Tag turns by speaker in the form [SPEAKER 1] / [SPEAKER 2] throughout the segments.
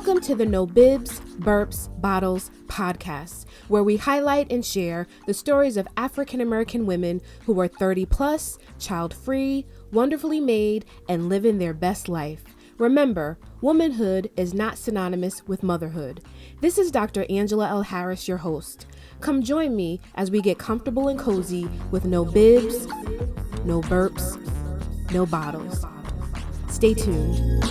[SPEAKER 1] Welcome to the No Bibs, Burps, Bottles podcast, where we highlight and share the stories of African American women who are 30 plus, child-free, wonderfully made, and living their best life. Remember, womanhood is not synonymous with motherhood. This is Dr. Angela L. Harris, your host. Come join me as we get comfortable and cozy with no bibs, no burps, no bottles. Stay tuned.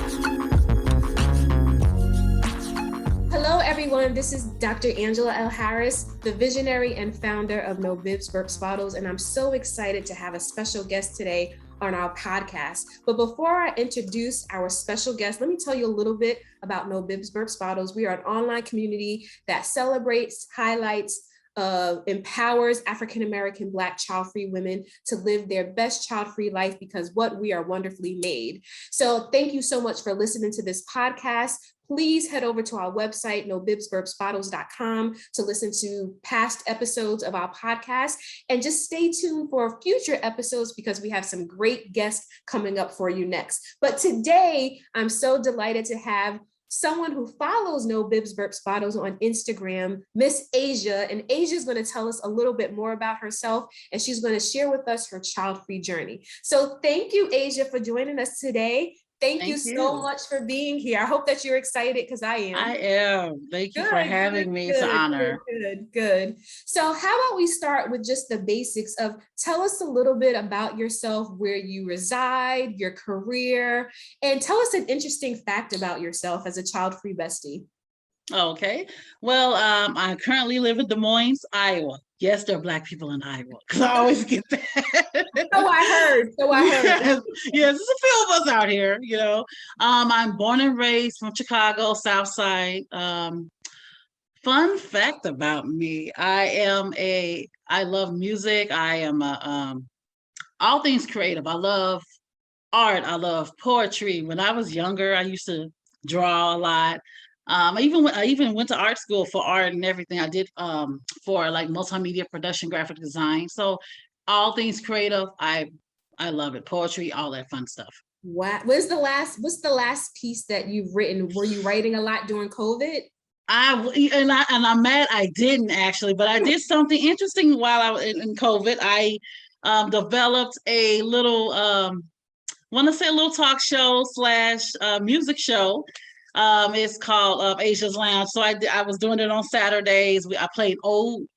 [SPEAKER 1] Hello, everyone. This is Dr. Angela L. Harris, the visionary and founder of No Bibs, Burps, Bottles, and I'm so excited to have a special guest today on our podcast. But before I introduce our special guest, let me tell you a little bit about No Bibs, Burps, Bottles. We are an online community that celebrates, highlights, empowers African-American Black child-free women to live their best child-free life because what we are wonderfully made. So thank you so much for listening to this podcast. Please head over to our website, nobibsburpsbottles.com, to listen to past episodes of our podcast, and just stay tuned for future episodes because we have some great guests coming up for you next. But today, I'm so delighted to have someone who follows No Bibs, Burps, Bottles on Instagram, Miss 𝐂𝐨𝐳, and 𝐂𝐨𝐳 is going to tell us a little bit more about herself, and she's going to share with us her child-free journey. So thank you, 𝐂𝐨𝐳, for joining us today. Thank you so much for being here. I hope that you're excited because I am.
[SPEAKER 2] I am. Thank you for having me. It's an honor.
[SPEAKER 1] Good. So how about we start with just the basics of tell us a little bit about yourself, where you reside, your career, and tell us an interesting fact about yourself as a child-free bestie.
[SPEAKER 2] Okay. Well, I currently live in Des Moines, Iowa. Yes, there are Black people in Iowa because I always get that.
[SPEAKER 1] So I heard.
[SPEAKER 2] Yes, there's a few of us out here, you know. I'm born and raised from Chicago, South Side. Fun fact about me, I love music. I am all things creative. I love art. I love poetry. When I was younger, I used to draw a lot. I even went to art school for art and everything. I did for like multimedia production, graphic design. So all things creative, I love it. Poetry, all that fun stuff.
[SPEAKER 1] Wow. What's the last piece that you've written? Were you writing a lot during COVID?
[SPEAKER 2] I'm mad I didn't actually, but I did something interesting while I was in COVID. I developed a little talk show / music show. It's called Asia's Lounge. So I was doing it on Saturdays. I played old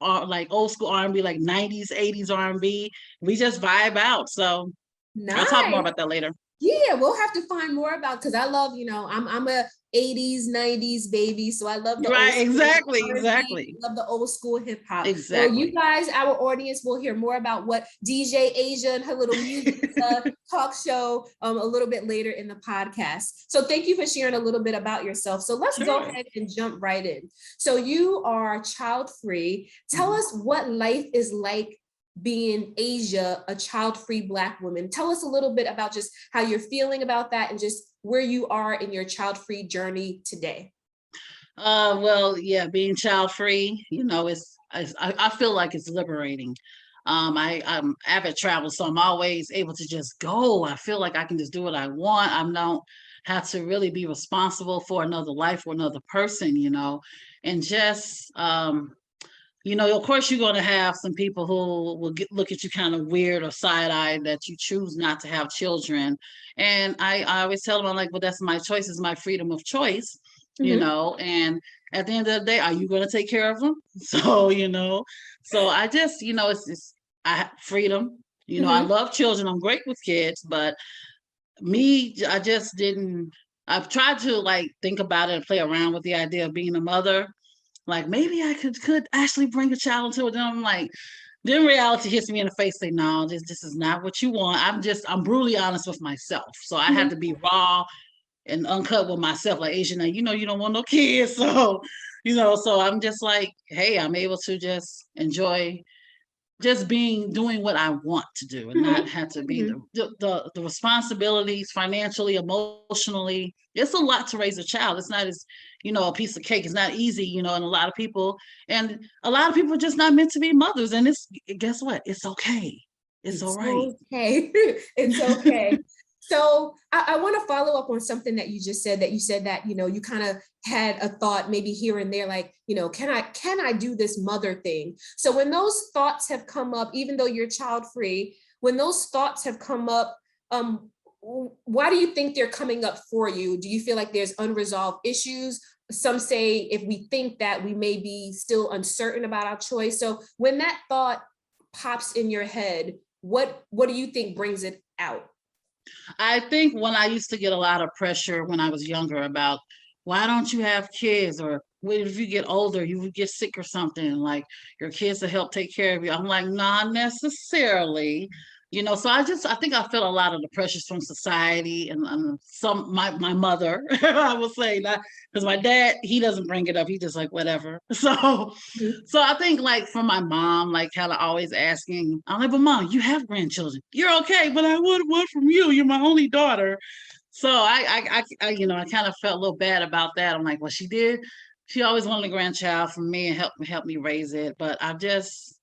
[SPEAKER 2] school R&B, like 90s, 80s R&B. We just vibe out. So nice. I'll talk more about that later.
[SPEAKER 1] Yeah, we'll have to find more about, because I love, I'm a 80s, 90s baby. So I love the
[SPEAKER 2] right,
[SPEAKER 1] old
[SPEAKER 2] exactly.
[SPEAKER 1] Love the old school hip hop.
[SPEAKER 2] Exactly.
[SPEAKER 1] So you guys, our audience, will hear more about what DJ 𝐂𝐨𝐳 and her little music talk show a little bit later in the podcast. So thank you for sharing a little bit about yourself. So let's go ahead and jump right in. So you are child-free. Tell us what life is like being 𝐂𝐨𝐳, a child-free Black woman. Tell us a little bit about just how you're feeling about that and just where you are in your child-free journey today.
[SPEAKER 2] Being child-free, I feel like it's liberating. I'm avid traveler, so I'm always able to just go. I feel like I can just do what I want. I don't have to really be responsible for another life or another person, and just of course, you're going to have some people who will look at you kind of weird or side-eyed that you choose not to have children. And I always tell them, I'm like, well, that's my choice. It's my freedom of choice, and at the end of the day, are you going to take care of them? So, so I just, I have freedom. I love children. I'm great with kids, but I just didn't. I've tried to think about it and play around with the idea of being a mother. Like maybe I could actually bring a child into it. Then I'm like, then reality hits me in the face. Say, no, this is not what you want. I'm brutally honest with myself. So I had to be raw and uncut with myself. Like 𝐂𝐨𝐳, now you don't want no kids. So, so I'm just like, hey, I'm able to just enjoy just doing what I want to do and not have to be the responsibilities financially, emotionally. It's a lot to raise a child. It's not as, a piece of cake. It's not easy, and a lot of people are just not meant to be mothers. And guess what? It's okay. It's all right.
[SPEAKER 1] Okay. It's okay. So I want to follow up on something that you just said, that you said that, you kind of had a thought maybe here and there, like, can I do this mother thing? So when those thoughts have come up, even though you're child free, when those thoughts have come up, why do you think they're coming up for you? Do you feel like there's unresolved issues? Some say if we think that, we may be still uncertain about our choice. So when that thought pops in your head, what do you think brings it out?
[SPEAKER 2] I think when I used to get a lot of pressure when I was younger about why don't you have kids, or what if you get older, you would get sick or something, like your kids will help take care of you. I'm like, not necessarily. So I think I felt a lot of the pressures from society and my mother, I will say that, because my dad, he doesn't bring it up. He just like, whatever. So I think like from my mom, like kind of always asking, I'm like, but mom, you have grandchildren. You're okay, but I would want from you. You're my only daughter. So I kind of felt a little bad about that. I'm like, well, she did. She always wanted a grandchild from me and help me raise it. But I'm just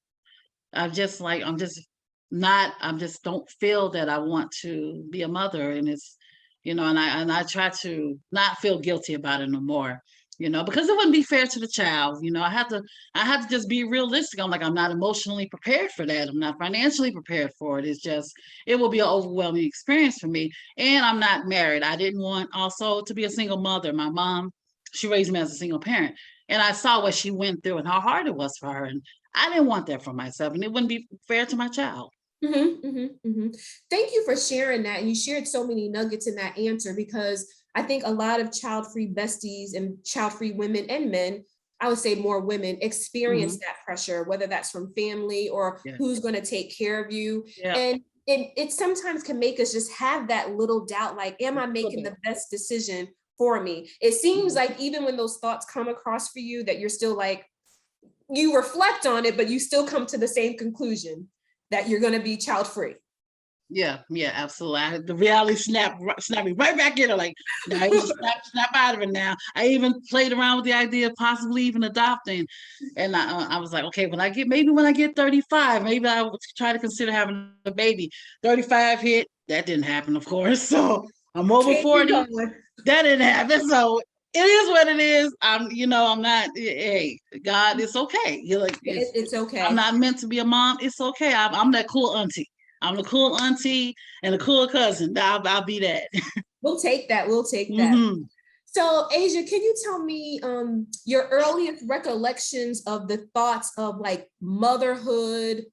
[SPEAKER 2] don't feel that I want to be a mother. And it's, and I try to not feel guilty about it no more, because it wouldn't be fair to the child. I have to just be realistic. I'm like, I'm not emotionally prepared for that. I'm not financially prepared for it. It's just, it will be an overwhelming experience for me. And I'm not married. I didn't want also to be a single mother. My mom, she raised me as a single parent. And I saw what she went through and how hard it was for her. And I didn't want that for myself. And it wouldn't be fair to my child.
[SPEAKER 1] Thank you for sharing that. And you shared so many nuggets in that answer, because I think a lot of child-free besties and child-free women and men, I would say more women, experience that pressure, whether that's from family or who's going to take care of you. And it sometimes can make us just have that little doubt, like, am I making the best decision for me? It seems like even when those thoughts come across for you, that you're still like, you reflect on it, but you still come to the same conclusion, that you're going to be child free.
[SPEAKER 2] Yeah, absolutely. The reality snap me right back in it. Like, no, I just snap out of it now. I even played around with the idea of possibly even adopting, and I was like, okay, when I get 35, maybe I would try to consider having a baby. 35 hit, that didn't happen, of course. So I'm over 40. That didn't happen. So it is what it is. I'm not. Hey, God, it's okay. You're like,
[SPEAKER 1] it's okay.
[SPEAKER 2] I'm not meant to be a mom. It's okay. I'm that cool auntie. I'm the cool auntie and a cool cousin. I'll be that.
[SPEAKER 1] We'll take that. So 𝐒𝐴ZIA, can you tell me your earliest recollections of the thoughts of like motherhood?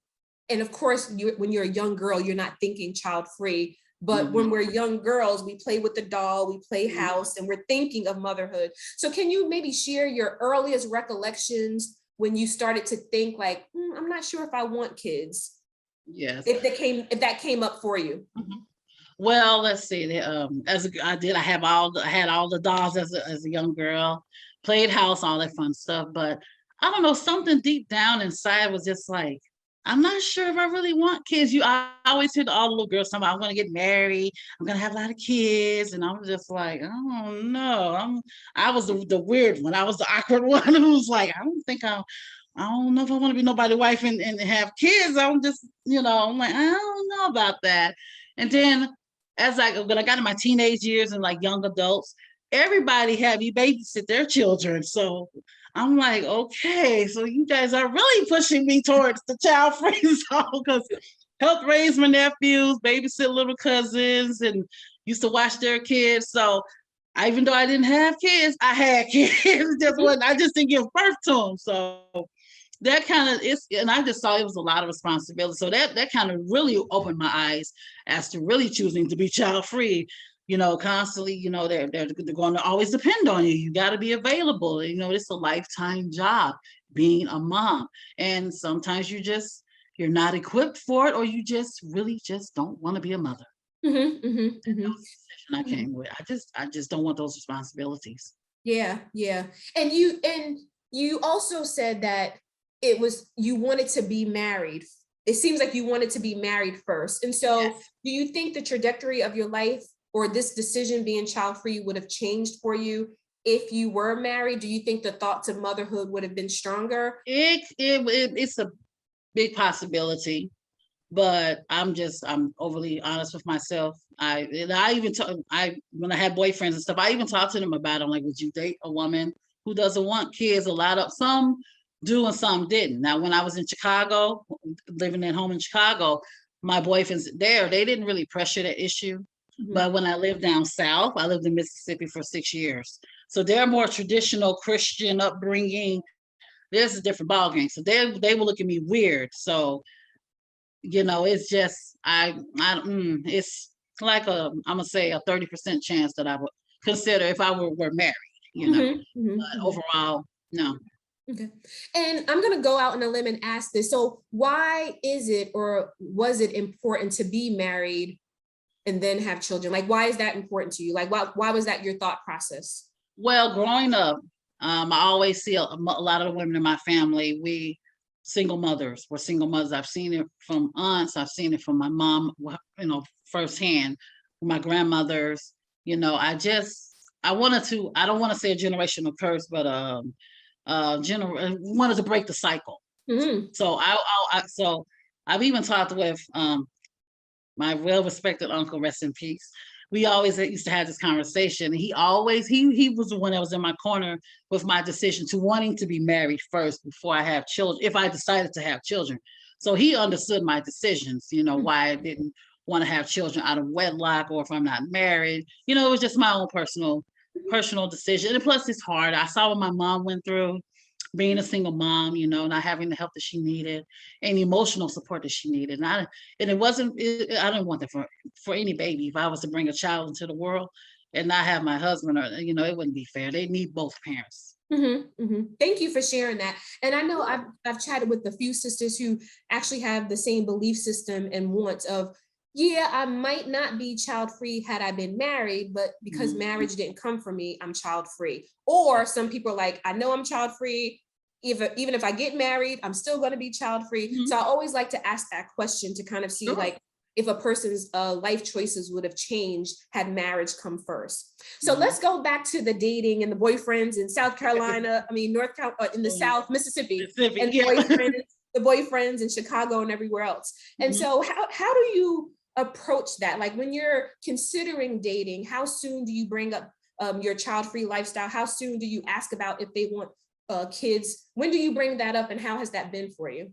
[SPEAKER 1] And of course, when you're a young girl, you're not thinking child free. But when we're young girls, we play with the doll, we play house, and we're thinking of motherhood. So can you maybe share your earliest recollections when you started to think like, I'm not sure if I want kids?
[SPEAKER 2] Yes.
[SPEAKER 1] If that came up for you.
[SPEAKER 2] Well, let's see. I had all the dolls as a young girl, played house, all that fun stuff. But I don't know, something deep down inside was just like, I'm not sure if I really want kids. I always hear all the little girls talking about, I'm going to get married, I'm going to have a lot of kids. And I was just like, oh no, I was the weird one. I was the awkward one who was like, I don't know if I want to be nobody's wife and have kids. I'm just, I'm like, I don't know about that. And then when I got in my teenage years and like young adults, everybody had me babysit their children. So I'm like, okay, so you guys are really pushing me towards the child free zone, because helped raise my nephews, babysit little cousins, and used to watch their kids. So even though I didn't have kids, I had kids. I just didn't give birth to them. So that kind of is, and I just saw it was a lot of responsibility. So that kind of really opened my eyes as to really choosing to be child free. Constantly, they're going to always depend on you. You got to be available. It's a lifetime job being a mom. And sometimes you're not equipped for it, or you just really just don't want to be a mother. That was the decision I came with. I just don't want those responsibilities.
[SPEAKER 1] Yeah. And you also said that you wanted to be married. It seems like you wanted to be married first. And so do you think the trajectory of your life or this decision being child-free would have changed for you if you were married? Do you think the thoughts of motherhood would have been stronger?
[SPEAKER 2] It's a big possibility. but I'm overly honest with myself. When I had boyfriends and stuff, I even talked to them about it. I'm like, would you date a woman who doesn't want kids? A lot of some do and some didn't. Now, when I was in Chicago, living at home in Chicago, my boyfriends there, they didn't really pressure that issue.
[SPEAKER 1] Mhm.
[SPEAKER 2] But when I lived down south, I lived in Mississippi for 6 years. So they're more traditional Christian upbringing. There's a different ballgame. So they will look at me weird. So it's just it's like I'm gonna say a 30% chance that I would consider if I were married. But overall, no.
[SPEAKER 1] Okay. And I'm going to go out on a limb and ask this. So why is it, or was it important to be married and then have children? Like, why is that important to you? Like, why was that your thought process?
[SPEAKER 2] Well, growing up, I always see a lot of the women in my family, we're single mothers. I've seen it from aunts. I've seen it from my mom, firsthand, from my grandmothers. I don't want to say a generational curse, but wanted to break the cycle.
[SPEAKER 1] Mm-hmm.
[SPEAKER 2] So I've even talked with my well-respected uncle, rest in peace. We always used to have this conversation. He was the one that was in my corner with my decision to wanting to be married first before I have children, if I decided to have children. So he understood my decisions, why I didn't want to have children out of wedlock, or if I'm not married. It was just my own personal decision. And plus it's hard. I saw what my mom went through being a single mom, not having the help that she needed and emotional support that she needed. I didn't want that for any baby. If I was to bring a child into the world and not have my husband, or, it wouldn't be fair. They need both parents.
[SPEAKER 1] Mm-hmm, mm-hmm. Thank you for sharing that. And I know I've chatted with a few sisters who actually have the same belief system and wants of, yeah, I might not be child-free had I been married, but because marriage didn't come for me, I'm child-free. Or some people are like, I know I'm child-free. Even if I get married, I'm still going to be child-free. So I always like to ask that question to kind of see like if a person's life choices would have changed had marriage come first. So let's go back to the dating and the boyfriends in South Carolina. I mean, in the South, Mississippi, and the boyfriends in Chicago and everywhere else. And so how do you approach that? Like when you're considering dating, how soon do you bring up your child-free lifestyle? How soon do you ask about if they want kids? When do you bring that up, and how has that been for you?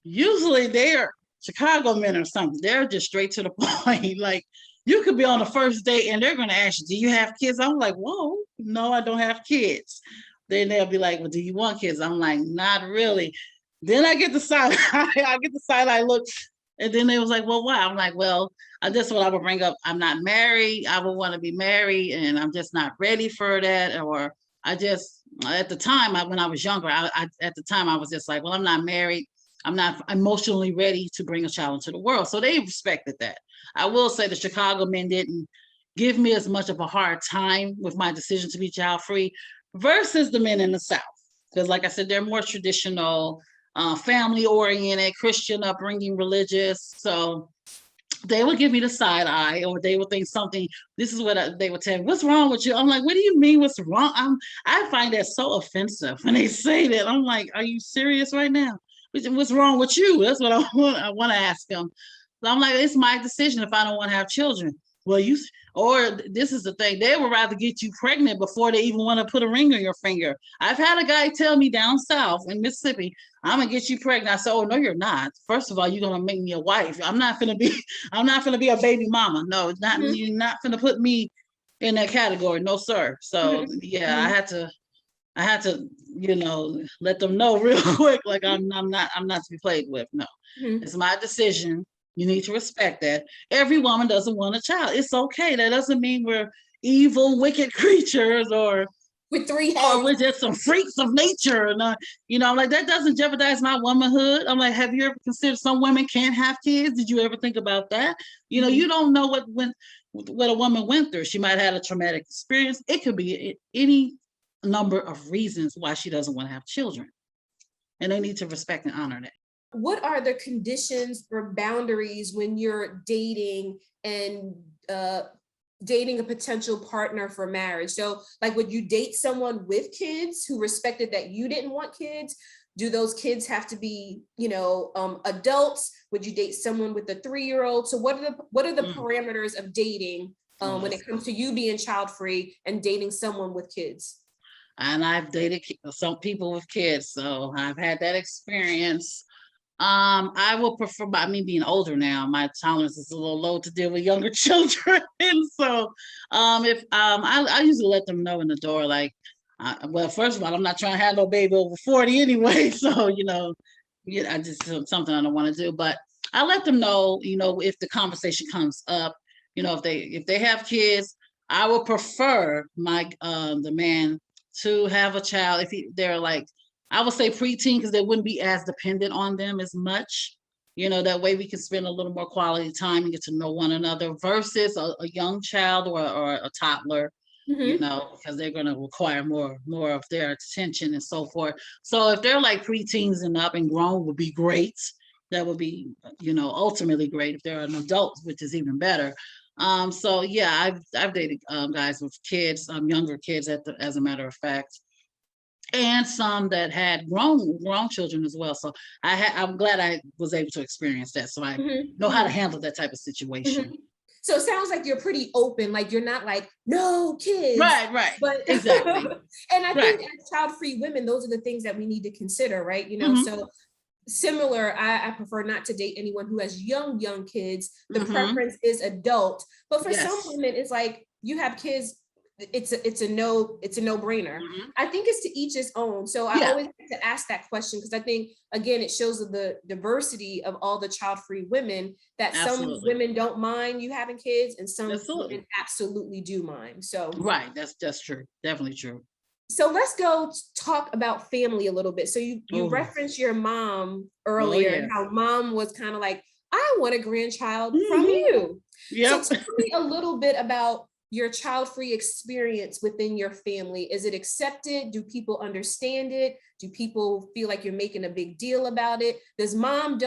[SPEAKER 2] Usually they're Chicago men or something. They're just straight to the point. Like you could be on the first date and they're going to ask you, do you have kids? I'm like, whoa, no, I don't have kids. Then they'll be like, well, do you want kids? I'm like, not really. Then I get the side eye look. And then they was like, well, why? I'm like, well, that's what I would bring up. I'm not married. I would want to be married and I'm just not ready for that. Or at the time, when I was younger, at the time I was just like, well, I'm not married. I'm not emotionally ready to bring a child into the world. So they respected that. I will say the Chicago men didn't give me as much of a hard time with my decision to be child free versus the men in the South. Because like I said, they're more traditional, family oriented, Christian upbringing, religious. So they would give me the side eye, or they would think something. This is what they would tell me. What's wrong with you? I'm like, what do you mean? What's wrong? I find that so offensive when they say that. I'm like, are you serious right now? What's wrong with you? That's what I want to ask them. So I'm like, it's my decision if I don't want to have children. Well, this is the thing. They would rather get you pregnant before they even want to put a ring on your finger. I've had a guy tell me down south in Mississippi, I'm gonna get you pregnant. I said, oh no, you're not. First of all, you're gonna make me a wife. I'm not gonna be a baby mama. No, it's not. You're not gonna put me in that category. No, sir. So yeah, I had to, let them know real quick, like I'm not to be played with. No, it's my decision. You need to respect that. Every woman doesn't want a child. It's okay. That doesn't mean we're evil, wicked creatures, or
[SPEAKER 1] with 3 heads,
[SPEAKER 2] or we're just some freaks of nature. And like that doesn't jeopardize my womanhood. I'm like, have you ever considered some women can't have kids? Did you ever think about that? You don't know what a woman went through. She might have had a traumatic experience. It could be any number of reasons why she doesn't want to have children, and they need to respect and honor that.
[SPEAKER 1] What are the conditions or boundaries when you're dating and dating a potential partner for marriage? So like, would you date someone with kids who respected that you didn't want kids? Do those kids have to be, adults? Would you date someone with a 3-year-old? So what are the parameters of dating when it comes to you being child-free and dating someone with kids?
[SPEAKER 2] And I've dated some people with kids, so I've had that experience. I will prefer, by me being older now, my tolerance is a little low to deal with younger children. And so if I usually let them know in the door, like, well, first of all, I'm not trying to have no baby over 40 anyway. So, I just something I don't want to do. But I let them know, if the conversation comes up, if they have kids, I would prefer the man to have a child if they're like, I would say preteen, because they wouldn't be as dependent on them as much. That way we can spend a little more quality time and get to know one another versus a young child or a toddler, because they're going to require more of their attention and so forth. So if they're like preteens and up and grown would be great. That would be, ultimately great. If they're an adult, which is even better. So yeah, I've dated guys with kids, younger kids as a matter of fact, and some that had grown children as well. So I'm glad I was able to experience that. So I know how to handle that type of situation.
[SPEAKER 1] So it sounds like you're pretty open, like you're not like, no kids.
[SPEAKER 2] Right. But exactly.
[SPEAKER 1] And I think as child-free women, those are the things that we need to consider, right? So similar, I prefer not to date anyone who has young kids. The preference is adult. But for some women, it's like, you have kids, it's a no-brainer. I think it's to each his own. So I always like to ask that question, because I think, again, it shows the diversity of all the child-free women, that some women don't mind you having kids and some women absolutely do mind. So
[SPEAKER 2] right, that's true, definitely true.
[SPEAKER 1] So let's go talk about family a little bit. So you referenced your mom earlier, and how mom was kind of like, I want a grandchild from you. So tell me a little bit about your child-free experience within your family. Is it accepted? Do people understand it? Do people feel like you're making a big deal about it? Does mom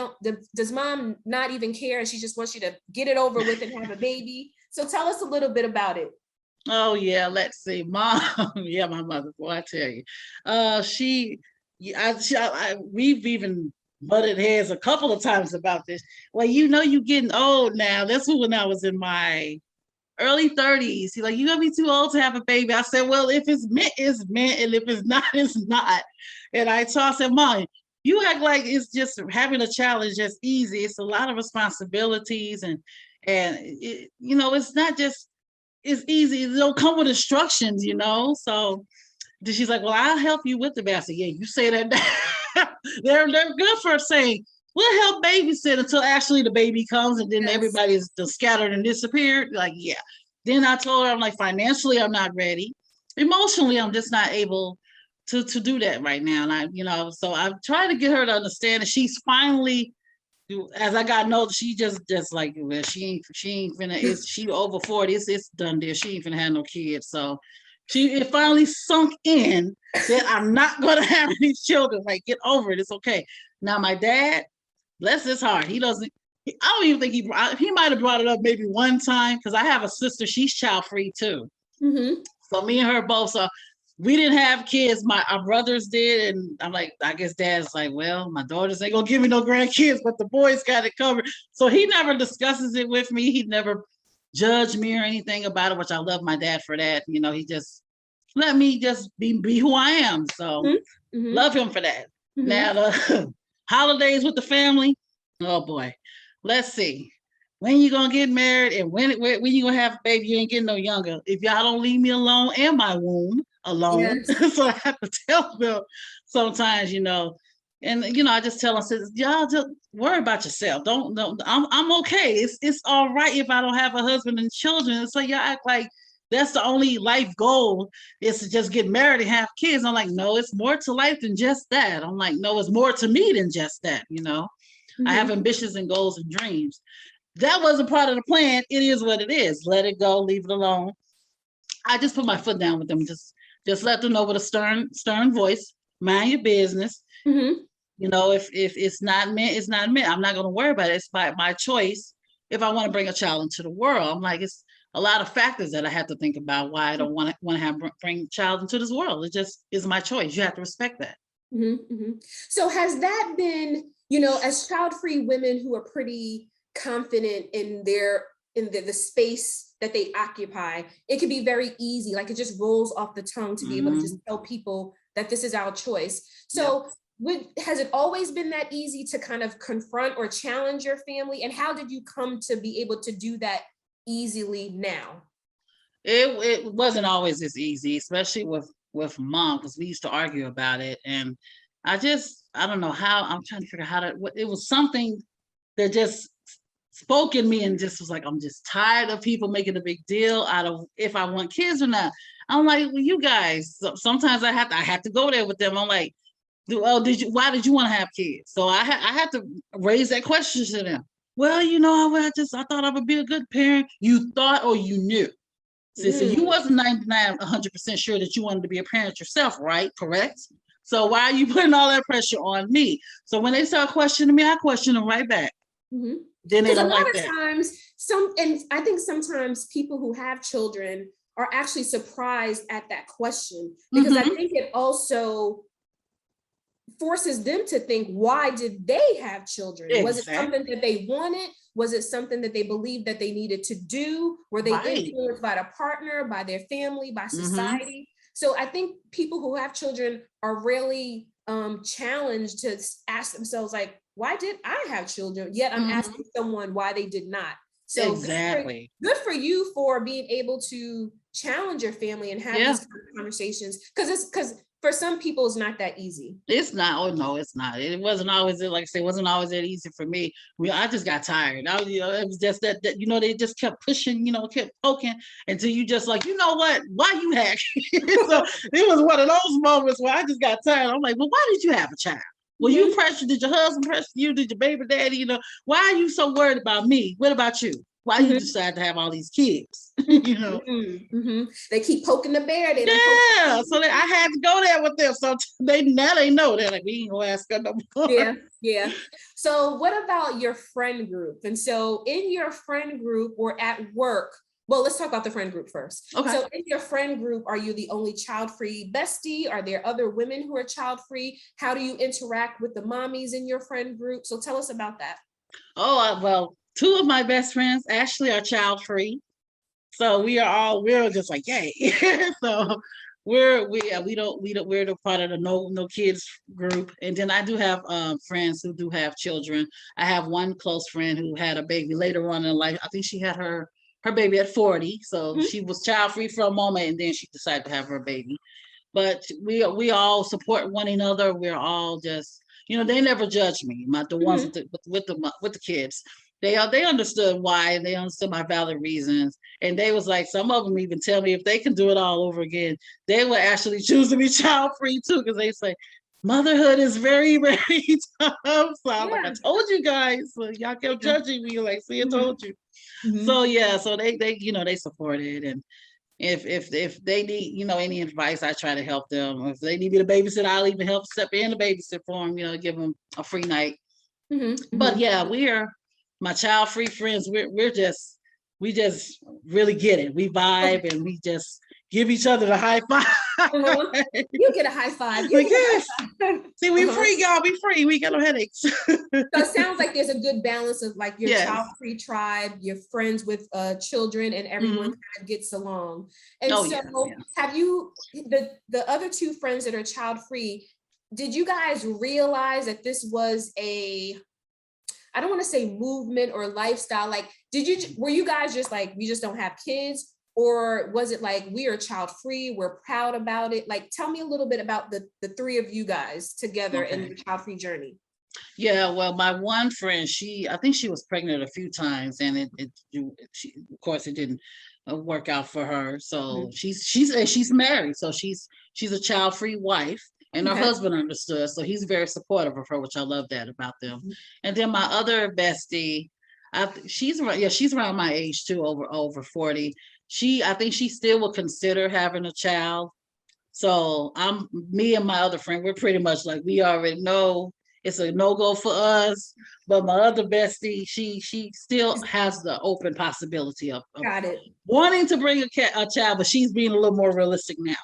[SPEAKER 1] not even care, and she just wants you to get it over with and have a baby? So tell us a little bit about it.
[SPEAKER 2] Oh yeah, let's see. Mom, my mother, boy, I tell you. We've even butted heads a couple of times about this. Well, you're getting old now. This was when I was in my early 30s. He's like, you're gonna be too old to have a baby. I said, well, if it's meant, it's meant, and if it's not, it's not. And I said, Mom, you act like it's just having a child is just easy. It's a lot of responsibilities, and it, it's not just, it's easy. It don't come with instructions, So she's like, well, I'll help you with the baby. I said, yeah, you say that. they're good for saying, we'll help babysit until actually the baby comes, and then everybody's scattered and disappeared. Like, yeah. Then I told her, I'm like, financially, I'm not ready. Emotionally, I'm just not able to do that right now. And so I've tried to get her to understand that she's finally, as I got older, she just like, well, she ain't finna, she over 40, it's done there. She ain't finna have no kids. So it finally sunk in that I'm not gonna have any children. Like, get over it. It's okay. Now my dad, bless his heart, I don't even think he might have brought it up maybe one time, because I have a sister, she's child-free too. So me and her both, so we didn't have kids. Our brothers did, and I'm like, I guess Dad's like, well, my daughters ain't gonna give me no grandkids, but the boys got it covered. So he never discusses it with me. He never judged me or anything about it, which I love my dad for that. He just let me just be who I am. So love him for that. Now the holidays with the family, oh boy, let's see. When you gonna get married, and when you gonna have a baby? You ain't getting no younger. If y'all don't leave me alone and my womb alone. So I have to tell them sometimes, and I just tell them, says, y'all just worry about yourself. Don't I'm okay. It's all right if I don't have a husband and children. So y'all act like that's the only life goal, is to just get married and have kids. I'm like, no, it's more to life than just that. I'm like, no, it's more to me than just that. I have ambitions and goals and dreams. That wasn't part of the plan. It is what it is. Let it go, leave it alone. I just put my foot down with them. Just let them know with a stern voice, mind your business. If it's not meant, it's not meant. I'm not going to worry about it. It's my choice if I want to bring a child into the world. I'm like, it's a lot of factors that I have to think about why I don't want to bring a child into this world. It just is my choice. You have to respect that.
[SPEAKER 1] So has that been, as child-free women who are pretty confident in the space that they occupy, it can be very easy, like it just rolls off the tongue to be able to just tell people that this is our choice. So has it always been that easy to kind of confront or challenge your family? And how did you come to be able to do that easily now?
[SPEAKER 2] It wasn't always as easy, especially with mom, because we used to argue about it. And I don't know how. I'm trying to figure out how to, it was something that just spoke in me and just was like, I'm just tired of people making a big deal out of if I want kids or not. I'm like, well, you guys, sometimes I have to go there with them. I'm like, why did you want to have kids? So I had to raise that question to them. Well, I thought I would be a good parent. You thought or you knew? So you wasn't 99, 100% sure that you wanted to be a parent yourself, right? Correct? So why are you putting all that pressure on me? So when they start questioning me, I question them right back. Then they don't like that.
[SPEAKER 1] A lot of times, and I think sometimes people who have children are actually surprised at that question, because I think it also forces them to think, why did they have children? Exactly. Was it something that they wanted? Was it something that they believed that they needed to do? Were they influenced by a partner, by their family, by society? So I think people who have children are really challenged to ask themselves, like, why did I have children? Yet I'm asking someone why they did not. So
[SPEAKER 2] exactly.
[SPEAKER 1] Good for you for being able to challenge your family and have these conversations, because for some people, it's not that easy.
[SPEAKER 2] It's not. Oh no, it's not. It wasn't always, like I say, it wasn't always that easy for me. I just got tired. It was just that they just kept pushing, kept poking until you just like, you know what? Why you had? So it was one of those moments where I just got tired. I'm like, well, why did you have a child? Well, you pressured? Did your husband pressure you? Did your baby daddy? Why are you so worried about me? What about you? Why you decide to have all these kids?
[SPEAKER 1] They keep poking the bear.
[SPEAKER 2] So I had to go there with them. So they know. They're like, we ain't gonna ask her no more.
[SPEAKER 1] Yeah. So what about your friend group? And so in your friend group or at work, well, let's talk about the friend group first. Okay. So in your friend group, are you the only child-free bestie? Are there other women who are child-free? How do you interact with the mommies in your friend group? So tell us about that.
[SPEAKER 2] Oh, well, two of my best friends actually are child-free. So we're just like, yay. So we're the part of the no kids group. And then I do have friends who do have children. I have one close friend who had a baby later on in life. I think she had her baby at 40. So she was child-free for a moment, and then she decided to have her baby. But we all support one another. We're all just, they never judge me. The ones with the kids. They understood why, and they understood my valid reasons. And they was like, some of them even tell me if they can do it all over again, they would actually choose to be child-free too, because they say motherhood is very, very tough. So I'm like, I told you guys. So y'all kept judging me, like, see, I told you. So so they support it. And if they need, any advice, I try to help them. If they need me to babysit, I'll even help step in to babysit for them, give them a free night. But my child-free friends, we just really get it. We vibe and we just give each other the high five.
[SPEAKER 1] You get a high five.
[SPEAKER 2] See, we free, y'all. We free. We got no headaches.
[SPEAKER 1] So it sounds like there's a good balance of like your child-free tribe, your friends with children, and everyone kind of gets along. And have you, the other two friends that are child-free, did you guys realize that this was I don't want to say movement or lifestyle? Like, were you guys just like, we just don't have kids? Or was it like, we are child-free, we're proud about it? Like, tell me a little bit about the three of you guys together in your child-free journey.
[SPEAKER 2] Yeah, well, my one friend, I think she was pregnant a few times, and of course it didn't work out for her. So she's married, so she's a child-free wife. And her husband understood, so he's very supportive of her, which I love that about them. And then my other bestie, she's around my age too, over 40. I think she still would consider having a child. So me and my other friend, we're pretty much like, we already know it's a no-go for us. But my other bestie, she still has the open possibility of wanting to bring a child, but she's being a little more realistic now.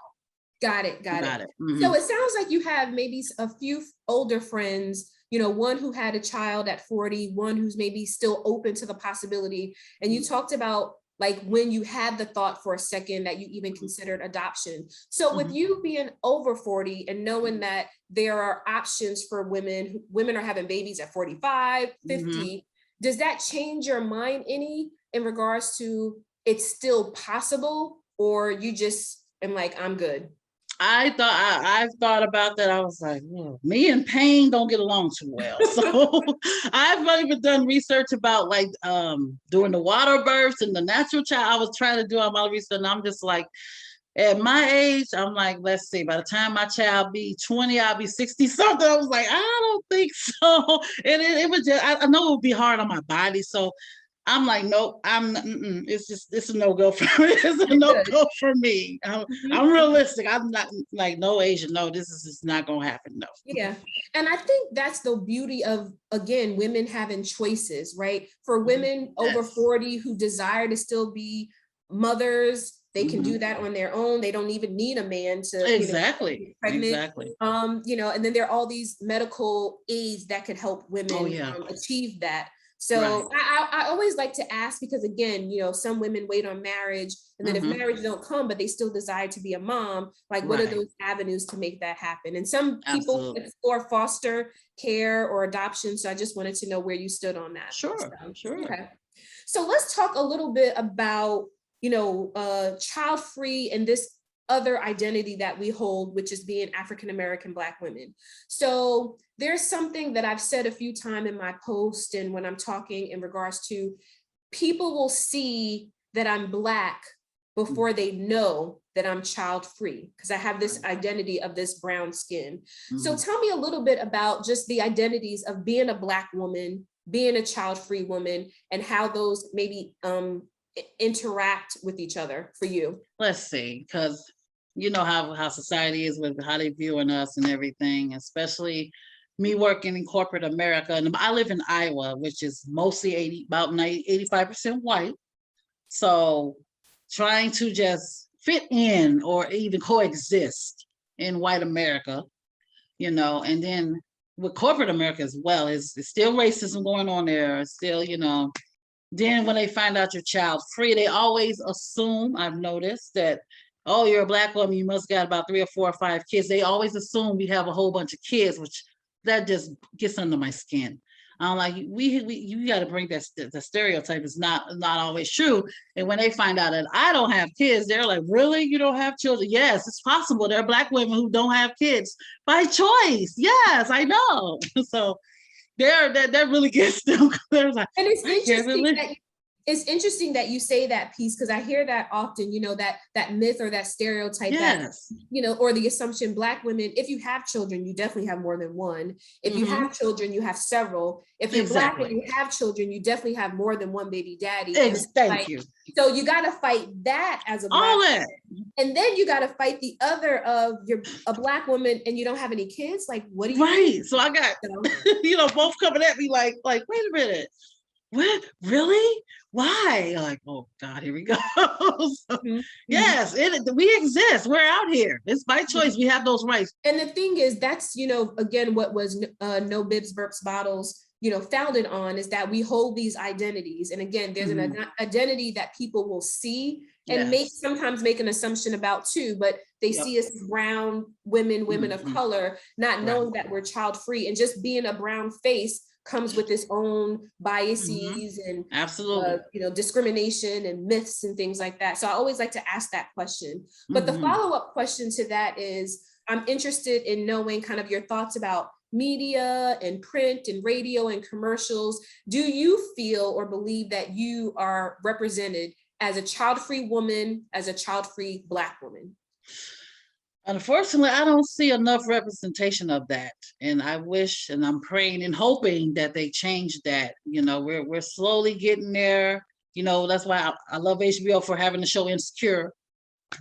[SPEAKER 1] Got it.
[SPEAKER 2] Got it.
[SPEAKER 1] So it sounds like you have maybe a few older friends, one who had a child at 40, one who's maybe still open to the possibility. And you talked about like when you had the thought for a second that you even considered adoption. So with you being over 40 and knowing that there are options for women are having babies at 45, 50, does that change your mind any in regards to it's still possible, or you just am like, I'm good?
[SPEAKER 2] I've thought about that. I was like, me and pain don't get along too well. So I've even done research about like doing the water births and the natural child. I was trying to do all my research, and I'm just like, at my age, I'm like, let's see, by the time my child be 20, I'll be 60 something. I was like, I don't think so. And it was just, I know it would be hard on my body. So I'm like, nope, it's a no-go for me. It's a no-go for me. I'm realistic. I'm not like, no, Asian, no, this is just not gonna happen, no.
[SPEAKER 1] Yeah. And I think that's the beauty of, again, women having choices, right? For women over 40 who desire to still be mothers, they can do that on their own. They don't even need a man to
[SPEAKER 2] be pregnant. Exactly.
[SPEAKER 1] And then there are all these medical aids that could help women achieve that. So I always like to ask, because again, some women wait on marriage, and then if marriage don't come, but they still desire to be a mom, like what are those avenues to make that happen? And some people explore foster care or adoption. So I just wanted to know where you stood on that.
[SPEAKER 2] Sure.
[SPEAKER 1] Okay. So let's talk a little bit about, child-free and this other identity that we hold, which is being African-American Black women. So there's something that I've said a few times in my post and when I'm talking in regards to people will see that I'm Black before they know that I'm child-free, because I have this identity of this brown skin. So tell me a little bit about just the identities of being a Black woman, being a child-free woman, and how those maybe interact with each other for you.
[SPEAKER 2] Let's see, because you know how society is with how they viewing us and everything, especially me working in corporate America. And I live in Iowa, which is mostly about 85% white. So trying to just fit in or even coexist in white America, and then with corporate America as well, it's still racism going on there. It's still, then when they find out you're child free, they always assume, I've noticed, that, oh, you're a Black woman, you must got about 3 or 4 or 5 kids. They always assume we have a whole bunch of kids, which that just gets under my skin. I'm like, you got to bring that the stereotype is not always true. And when they find out that I don't have kids, they're like, really? You don't have children? Yes, it's possible. There are Black women who don't have kids by choice. Yes, I know. So that really gets them. Like,
[SPEAKER 1] and it's interesting that you say that piece, because I hear that often, that myth or that stereotype that, or the assumption Black women, if you have children, you definitely have more than one. If you have children, you have several. If you're Black and you have children, you definitely have more than one baby daddy.
[SPEAKER 2] Thank you.
[SPEAKER 1] So you got to fight that as a Black woman. And then you got to fight the other of you're a Black woman and you don't have any kids. Like, what do you mean?
[SPEAKER 2] So I got, both coming at me like, wait a minute. What? Really? Why? Like, oh God, here we go. Yes, we exist. We're out here. It's by choice. We have those rights.
[SPEAKER 1] And the thing is, that's, again, what was No Bibs Burps Bottles, founded on, is that we hold these identities. And again, there's an identity that people will see and sometimes make an assumption about too, but they see us as brown women of color, not knowing that we're child free, and just being a brown face comes with its own biases and
[SPEAKER 2] absolutely,
[SPEAKER 1] discrimination and myths and things like that. So I always like to ask that question. But the follow-up question to that is, I'm interested in knowing kind of your thoughts about media and print and radio and commercials. Do you feel or believe that you are represented as a child-free woman, as a child-free Black woman?
[SPEAKER 2] Unfortunately, I don't see enough representation of that. And I wish, and I'm praying and hoping that they change that. We're slowly getting there. That's why I love HBO for having the show Insecure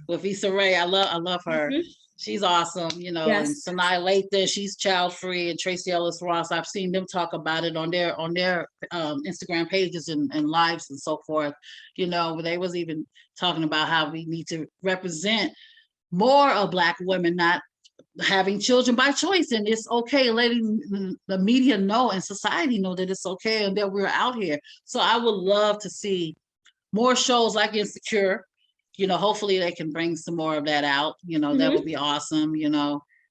[SPEAKER 2] with Issa Rae. I love her. She's awesome, and Sanaa Lathan, she's child free, and Tracy Ellis Ross. I've seen them talk about it on their Instagram pages and lives and so forth. They was even talking about how we need to represent more of Black women not having children by choice, and it's okay, letting the media know and society know that it's okay and that we're out here. So I would love to see more shows like Insecure. Hopefully they can bring some more of that out. That would be awesome.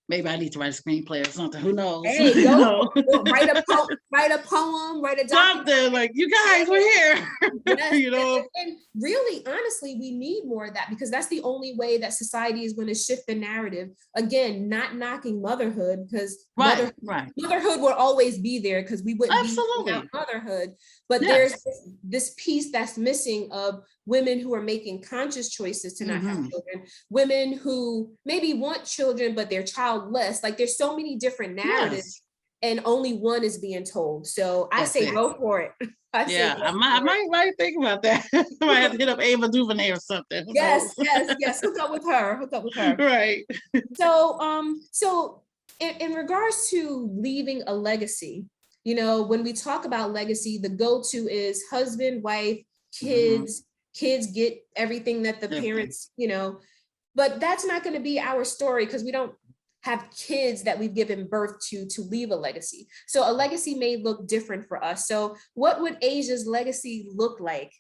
[SPEAKER 2] Maybe I need to write a screenplay or something. Who knows?
[SPEAKER 1] Hey, go write a poem, write a
[SPEAKER 2] something like, you guys were here.
[SPEAKER 1] Yes. And really, honestly, we need more of that, because that's the only way that society is going to shift the narrative. Again, not knocking motherhood, because motherhood will always be there, because we wouldn't be without motherhood. But there's this piece that's missing of women who are making conscious choices to not have children, women who maybe want children, but they're childless. Like, there's so many different narratives, and only one is being told. So I say go for it.
[SPEAKER 2] I might think about that. I might have to hit up Ava DuVernay or something.
[SPEAKER 1] Yes. Hook up with her.
[SPEAKER 2] Right.
[SPEAKER 1] So in regards to leaving a legacy, when we talk about legacy, the go-to is husband, wife, kids. Kids get everything that the parents, but that's not going to be our story, because we don't have kids that we've given birth to leave a legacy. So a legacy may look different for us. So what would 𝐂𝐤𝐴's legacy look like?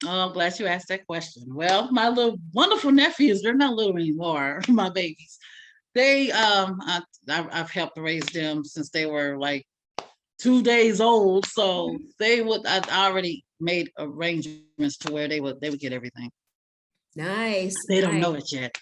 [SPEAKER 2] Oh, I'm glad you asked that question. Well, my little wonderful nephews, they're not little anymore, my babies. They, I've helped raise them since they were like 2 days old. So I already made arrangements to where they would get everything.
[SPEAKER 1] Nice.
[SPEAKER 2] They don't know it yet.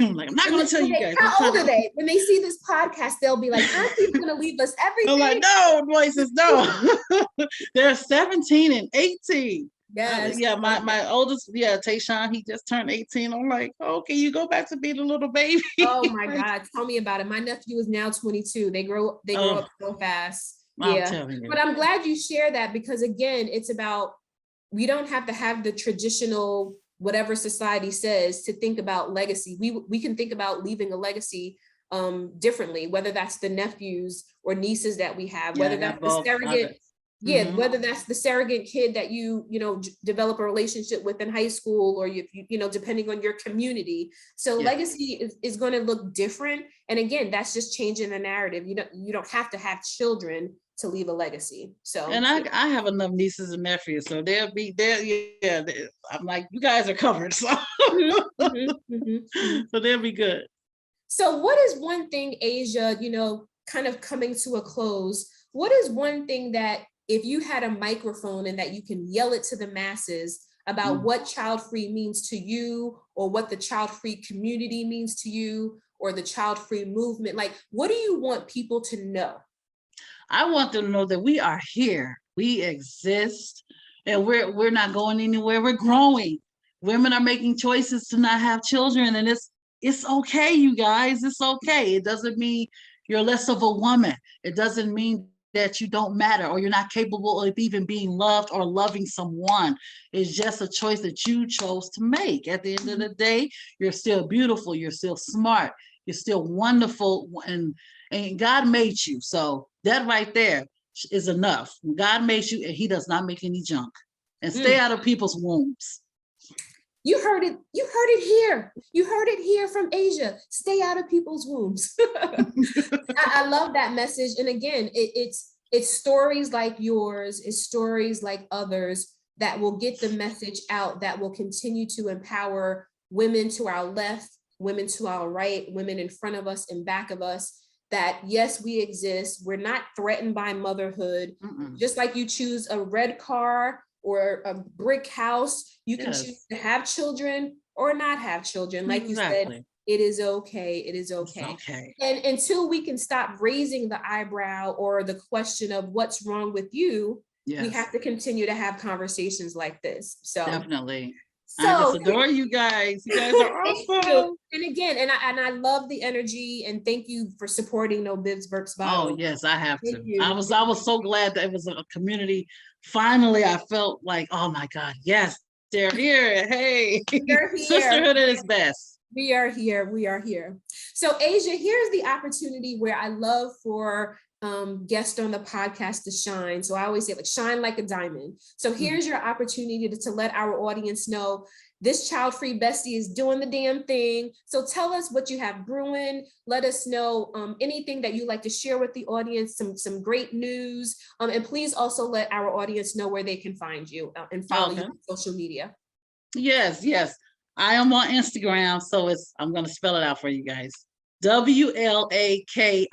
[SPEAKER 2] I'm like, I'm not going to tell you guys.
[SPEAKER 1] How old are they? When they see this podcast, they'll be like, Auntie's going to leave us everything.
[SPEAKER 2] I'm like, no, voices, no. They're 17 and 18.
[SPEAKER 1] Yes.
[SPEAKER 2] My oldest, Tayshawn, he just turned 18. I'm like, oh, can you go back to being a little baby?
[SPEAKER 1] Oh my God, tell me about it. My nephew is now 22. They grow up so fast. But I'm glad you share that, because again, it's about, we don't have to have the traditional whatever society says to think about legacy. We can think about leaving a legacy differently, whether that's the nephews or nieces that we have, whether that's the surrogate. Whether that's the surrogate kid that you develop a relationship with in high school, or you depending on your community. So legacy is going to look different. And again, that's just changing the narrative. You don't have to have children to leave a legacy. So,
[SPEAKER 2] and I have enough nieces and nephews, so they'll be there. I'm like, you guys are covered, so so they'll be good.
[SPEAKER 1] So what is one thing, 𝐂𝐤𝐴, kind of coming to a close, what is one thing that, if you had a microphone and that you can yell it to the masses about what Childfree means to you, or what the Childfree community means to you, or the Childfree movement, like, what do you want people to know?
[SPEAKER 2] I want them to know that we are here, we exist, and we're not going anywhere. We're growing. Women are making choices to not have children, and it's okay, you guys. It's okay. It doesn't mean you're less of a woman. It doesn't mean that you don't matter, or you're not capable of even being loved or loving someone. It's just a choice that you chose to make. At the end of the day, you're still beautiful, you're still smart, you're still wonderful, and God made you. So that right there is enough. God made you, and he does not make any junk. And stay out of people's wombs.
[SPEAKER 1] You heard it here. You heard it here from 𝐂𝐤𝐴. Stay out of people's wombs. I love that message. And again, it's stories like yours, it's stories like others that will get the message out, that will continue to empower women to our left, women to our right, women in front of us and back of us, that yes, we exist. We're not threatened by motherhood. Just like you choose a red car or a brick house, you can choose to have children or not have children. Like you said, it is okay. It is okay. And until we can stop raising the eyebrow or the question of what's wrong with you, we have to continue to have conversations like this. So
[SPEAKER 2] definitely. So, I just adore you guys. You guys are awesome.
[SPEAKER 1] And again, and I love the energy, and thank you for supporting No Bibs, Burps, Bottles.
[SPEAKER 2] Oh yes, I have to. I was so glad that it was a community. Finally, I felt like, oh my God, yes, they're here. Hey, they're here. Sisterhood is best.
[SPEAKER 1] We are here. We are here. So 𝐂𝐤𝐴, here's the opportunity where I love for guest on the podcast to shine. So I always say, like, shine like a diamond. So here's your opportunity to let our audience know this child-free bestie is doing the damn thing. So tell us what you have brewing. Let us know anything that you like to share with the audience, some great news. And please also let our audience know where they can find you and follow you on social media.
[SPEAKER 2] Yes, yes. I am on Instagram, so I'm going to spell it out for you guys. WLAKIA.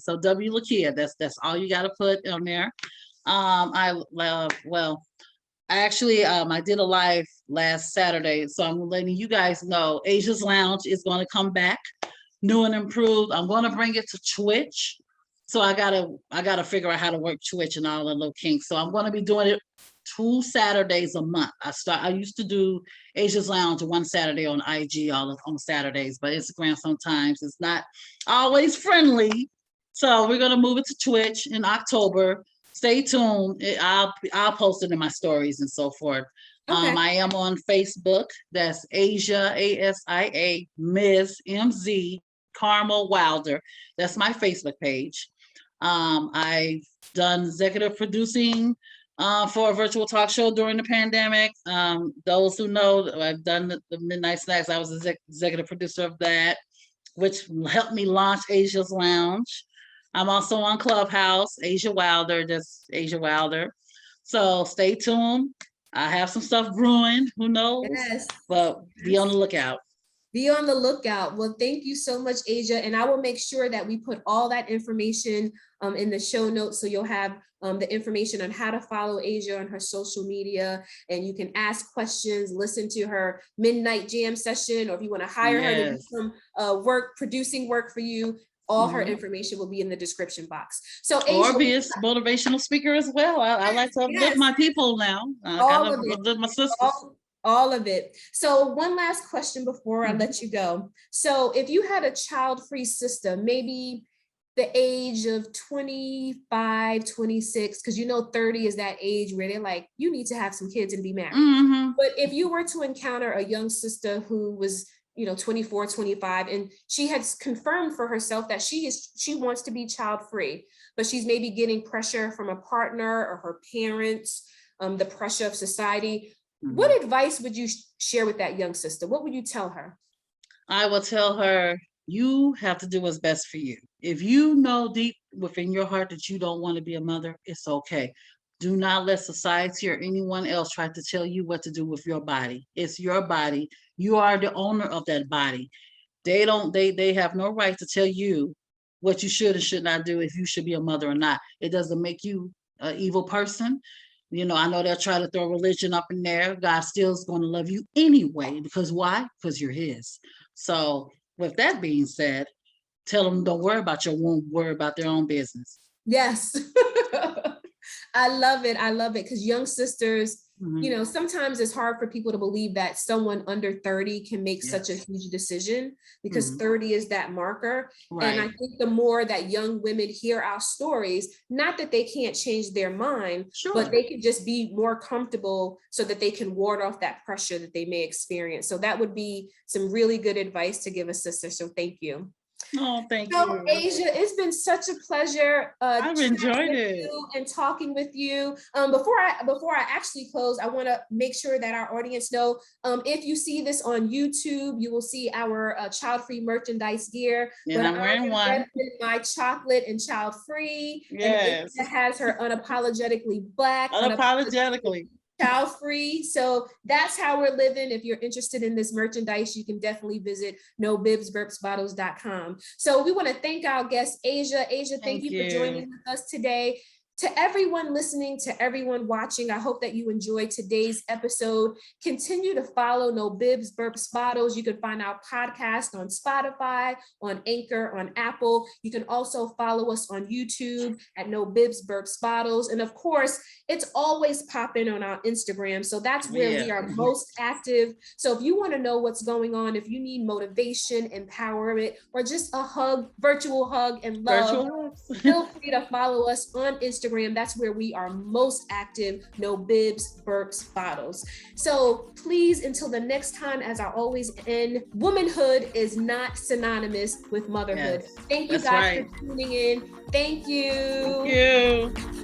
[SPEAKER 2] So W Lakia. That's all you got to put on there. I did a live last Saturday, so I'm letting you guys know Asia's Lounge is going to come back, new and improved. I'm going to bring it to Twitch, so I gotta figure out how to work Twitch and all the little kinks. So I'm going to be doing it 2 Saturdays a month. I used to do Asia's Lounge 1 Saturday on IG on Saturdays, but Instagram sometimes it's not always friendly. So we're going to move it to Twitch in October. Stay tuned. I'll post it in my stories and so forth.
[SPEAKER 1] Okay.
[SPEAKER 2] I am on Facebook. That's Asia, ASIA, Ms. MZ, Carmel Wilder. That's my Facebook page. I've done executive producing for a virtual talk show during the pandemic. Those who know, I've done the Midnight Snacks. I was executive producer of that, which helped me launch Asia's Lounge. I'm also on Clubhouse, Asia Wilder, just Asia Wilder. So stay tuned. I have some stuff brewing, who knows?
[SPEAKER 1] Yes.
[SPEAKER 2] But be on the lookout.
[SPEAKER 1] Be on the lookout. Well, thank you so much, Asia. And I will make sure that we put all that information in the show notes. So you'll have the information on how to follow Asia on her social media. And you can ask questions, listen to her midnight jam session, or if you want to hire her to do some producing work for you, all her information will be in the description box. So Asia,
[SPEAKER 2] or be a motivational speaker as well. I like to uplift my people now.
[SPEAKER 1] All of it.
[SPEAKER 2] Uplift my sisters.
[SPEAKER 1] All of it. So one last question before I let you go. So if you had a child-free sister, maybe the age of 25, 26, because 30 is that age where they're like, you need to have some kids and be married. But if you were to encounter a young sister who was 24, 25, and she has confirmed for herself that she wants to be child-free, but she's maybe getting pressure from a partner or her parents, the pressure of society. What advice would you share with that young sister? What would you tell her? I will tell her, you have to do what's best for you. If you know deep within your heart that you don't want to be a mother, it's okay. Do not let society or anyone else try to tell you what to do with your body. It's your body. You are the owner of that body. They have no right to tell you what you should and should not do, if you should be a mother or not. It doesn't make you an evil person. I know they'll try to throw religion up in there. God still is going to love you anyway. Because why? Because you're his. So with that being said, tell them don't worry about your womb, worry about their own business. Yes. I love it. I love it. Because young sisters, sometimes it's hard for people to believe that someone under 30 can make such a huge decision, because 30 is that marker. Right. And I think the more that young women hear our stories, not that they can't change their mind, but they can just be more comfortable so that they can ward off that pressure that they may experience. So that would be some really good advice to give a sister. So thank you. Oh, thank you. Asia, it's been such a pleasure. I've enjoyed it and talking with you. Before I actually close, I want to make sure that our audience know, if you see this on YouTube, you will see our child-free merchandise gear. And I'm wearing one. My chocolate and child-free. Yes. And it has her unapologetically Black. Unapologetically. Child-free. So that's how we're living. If you're interested in this merchandise, you can definitely visit nobibsburpsbottles.com. So we want to thank our guest, Asia. Asia, thank you for joining with us today. To everyone listening, to everyone watching, I hope that you enjoyed today's episode. Continue to follow No Bibs Burps Bottles. You can find our podcast on Spotify, on Anchor, on Apple. You can also follow us on YouTube at No Bibs Burps Bottles. And of course, it's always popping on our Instagram. So that's where we are most active. So if you want to know what's going on, if you need motivation, empowerment, or just a hug, virtual hug and love, Feel free to follow us on Instagram. That's where we are most active. No Bibs, Burps, Bottles. So please, until the next time, as I always end, womanhood is not synonymous with motherhood.
[SPEAKER 2] Yes,
[SPEAKER 1] Thank you guys for tuning in. Thank you.
[SPEAKER 2] Thank you.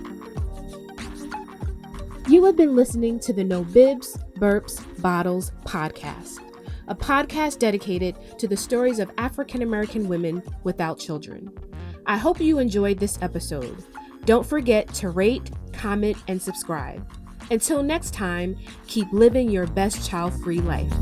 [SPEAKER 1] You have been listening to the No Bibs, Burps, Bottles podcast, a podcast dedicated to the stories of African American women without children. I hope you enjoyed this episode. Don't forget to rate, comment, and subscribe. Until next time, keep living your best child-free life.